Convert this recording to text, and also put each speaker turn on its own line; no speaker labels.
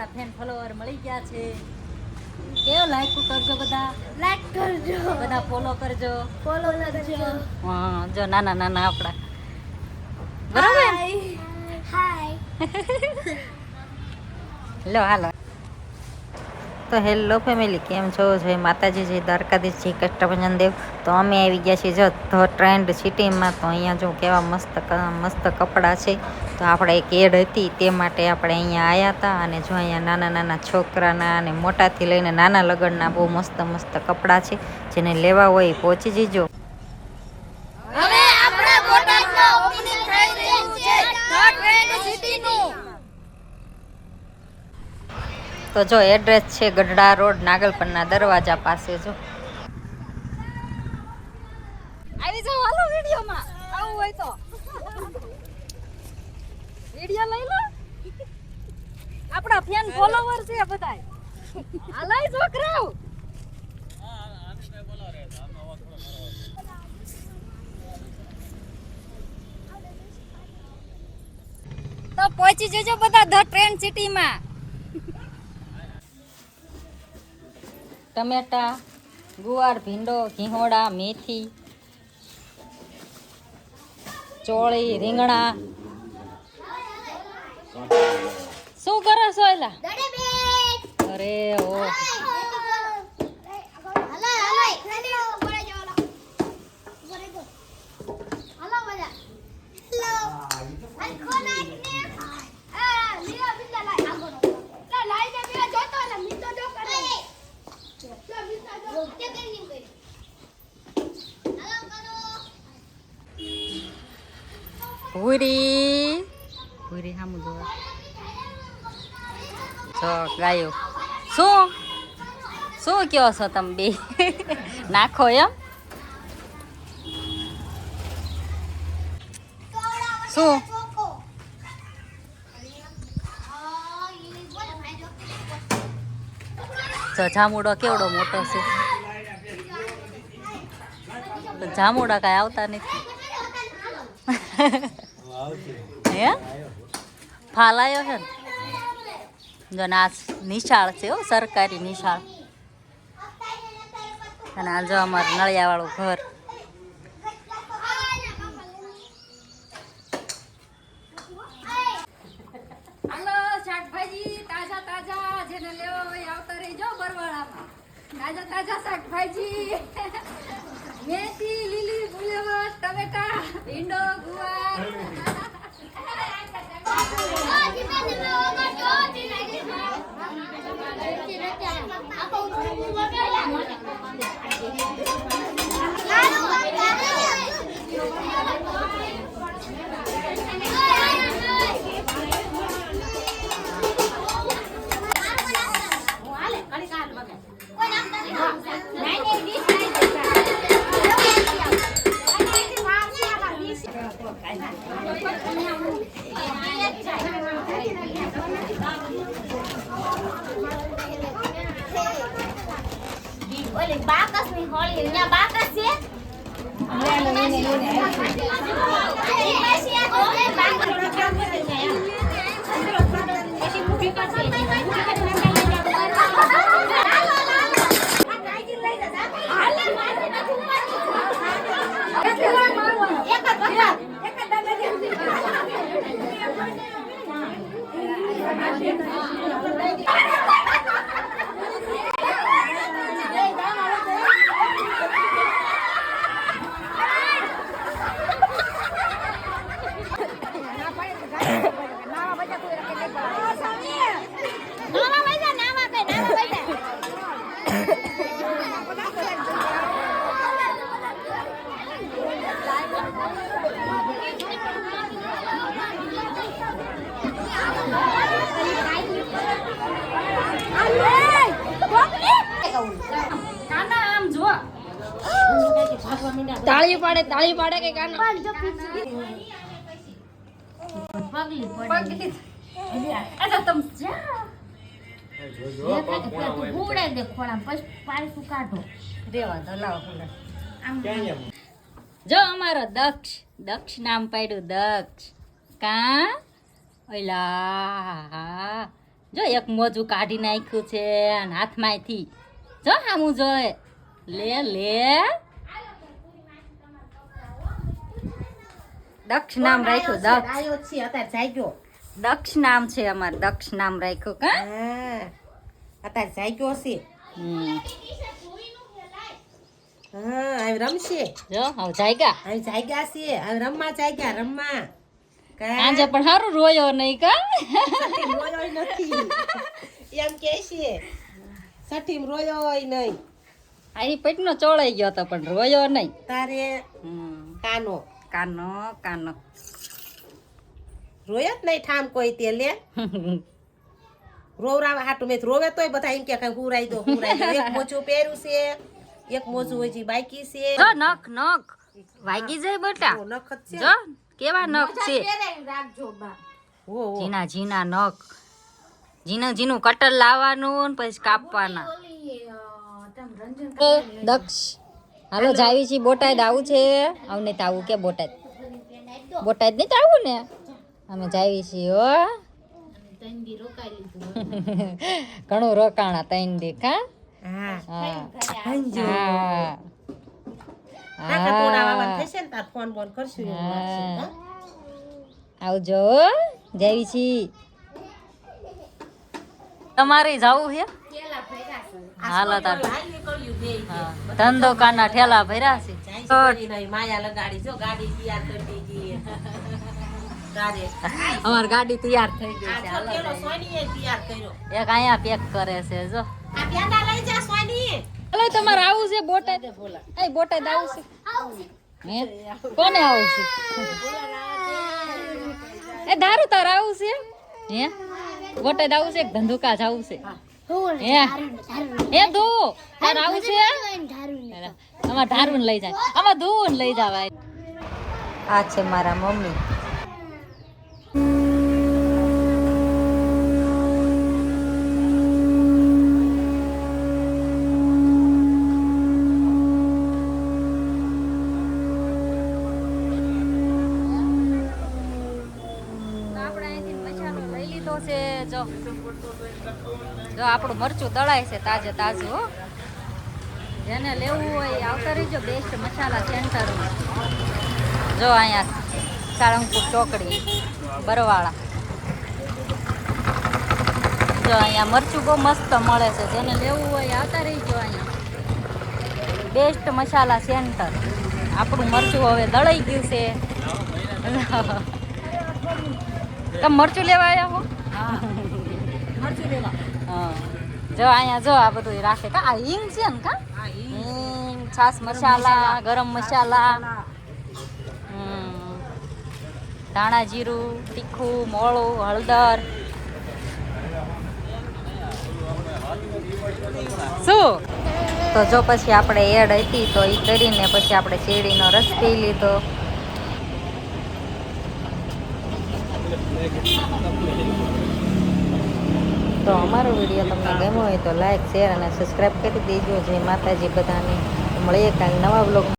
આપણા fan follower મળી ગયા છે. કેવો લાઈક કરજો, બધા
લાઈક કરજો,
બધા ફોલો કરજો. હા, જો નાના નાના આપણા બરાબર.
હાય
લો હાલો. તો હેલો ફેમિલી, કેમ છો? જય માતાજી, જય દ્વારકાધીશ, જય કષ્ટભંજન દેવ. તો અમે આવી ગયા છીએ જો ધ ટ્રેન્ડ સિટીમાં. તો અહીંયા જો કેવા મસ્ત કપડાં છે. તો આપણે એક એડ હતી તે માટે આપણે અહીંયા આવ્યા હતા. અને જો અહીંયા નાના નાના છોકરાના અને મોટાથી લઈને નાના લગ્નના બહુ મસ્ત મસ્ત કપડાં છે. જેને લેવા હોય એ પહોંચી જજો. તો જો એડ્રેસ છે ગઢડા રોડ, નાગલપરના દરવાજા પાસે. જો આવી જાઓ, હાલો વિડિયોમાં આવું હોય તો વિડિયો લઈ લો. આપણા ફેન ફોલોવર છે બધાય. હાલાય છોકરાઓ. તો પહોંચી જજો બધા ધ ટ્રેન્ડ સિટીમાં. ટમેટા, ગુવાર, ભીંડો, ઘીહોડા, મેથી, ચોળી, રીંગણા. શું કરો છો એલા? અરે ઓ પૂરી પૂરી સામું જોવા. જો ગાયો. શું કહો છો તમે બે? નાખો એમ? શું જો જામુડો કેવડો મોટો છે. તો જામુડા કાંઈ આવતા નથી. હે ફાલ આવ્યો છે ને? જો ને આ નિશાળ છે હો, સરકારી નિશાળ. અને આ જો અમારું નળિયાવાળું ઘર. હાલો, શાકભાજી તાજા તાજા જેને લેવા હોય આવતા રહેજો બરવાળામાં. તાજા તાજા શાકભાજી, મેથી, લીલી ફુલેવર, ટમેટા, ભીંડો, ગુવાર.
ઓલી બાકસ ની હોળી અહીંયા બાકસ છે.
તાળી પાડે કે કાન
પગલી પડી. અરે તમ જા
ઉડે દે ખોળા પછી પાણી કાઢો.
રેવા દો, લાવો. જો અમારો દક્ષ નામ પાડ્યું દક્ષ. કા ઓલા જો એક મોજું કાઢી નાખ્યું છે અને હાથમાંથી જો આમું જોય લે દક્ષ નામ રાખ્યું દક્ષ
આયો છે અત્યારે જાગ્યો
દક્ષ નામ છે અમારે દક્ષ નામ રાખ્યું કા
હા અત્યારે જાગ્યો છે હા હવે રમશે
જો હવે જાગ્યા
હવે જાગ્યા છે હવે રમવા જાગ્યા રમવા
આજે પણ સારું રોયો નહીં કા
રોયો નથી એમ કે છે સઠીમ રોયો નહીં
આની પેટનો ચોળાઈ ગયો તો પણ રોયો નહીં
તારે કાનો
કાનો કાનો
રોયો જ નહીં ઠામ કોઈ તે લે રોવરાવા હાટું મેં રોવે તોય બધા એમ કે કઈ હુરાઈ દો એક મોચું પહેર્યું છે એક મોચું હજી બાકી છે
જો નખ નખ વાગી જાય બેટા
નખ જ છે
જો કેવા નખ છે
રાખજો બા
હો હો
ઝીણા ઝીણા નખ ઝીણું કટર લાવવાનું ને પછી કાપવાના દક્ષ હાલો જાવી છે બોટાદ આવું છે આવું નહીં તો આવું કે બોટાદ નહીં તો આવું ને અમે જાવી છીએ હો ઘણું રોકાણા તૈન દી કા
હા
હા
હંજો
હા
કાકા તોડાવવાનું થશે ને તાર ફોન બોન કરશું એવું લાગશે,
હા.
હા?
આવજો જાવી છીએ તમારે જવું છે હાલો તાર
હાલ નીકળ્યું બેય છે.
હા. ધંધો કાના ઠેલા ભર્યા છે
જાય છે કરીને અહીં માયા લગાડી જો ગાડી તૈયાર કરી દીધી તારે
અમાર ગાડી તૈયાર થઈ ગઈ
આ
છે
જો
હાલો
પેલો
જઈએ.
સોનીએ તૈયાર કર્યો
એક અહીંયા પેક કરે છે જો
આ પેંડા લઈ જા સોની
હાલો તમારે આવું છે બોટાદ એ બોટાદ આવું છે હે કોને આવું છે એ દારૂ તાર આવું છે હે બોટાદ આવું છે એક ધંધુકા જાવું છે હે હે ધો તાર આવું છે આમાં ધારું લઈ જાય આમાં ધોવું લઈ જવાય આ છે મારા મમ્મી આપણે અહીંથી મસાલો લઈ લીધો છે જો આપણું મરચું દળાય છે તાજે તાજું હો જેને લેવું હોય એ આવતા રહીજો બેસ્ટ મસાલા સેન્ટર જો અહીંયા સાળંગપુર ચોકડી બરવાળા જો અહીંયા મરચું બહુ મસ્ત મળે છે જેને લેવું હોય એ આવતા રહીજો અહીંયા બેસ્ટ મસાલા સેન્ટર આપણું મરચું હવે દળાઈ ગયું છે તમે મરચું લેવા આવ્યા હો
મરચું લેવા
હા જો અહીંયા જો આ બધું રાખે કા આ હિંગ છે ને કા હિંગ છાસ મસાલા ગરમ મસાલા ધાણા જીરું તીખું મોળું હળદર શું તો જો પછી આપણે એડ હતી તો એ કરીને પછી આપણે શેરડીનો રસ પી લીધો તો અમારો વિડીયો તમને ગમ્યો હોય તો લાઈક શેર અને સબસ્ક્રાઈબ કરી દેજો જય માતાજી બધાને મળીએ કાલે નવા બ્લોગ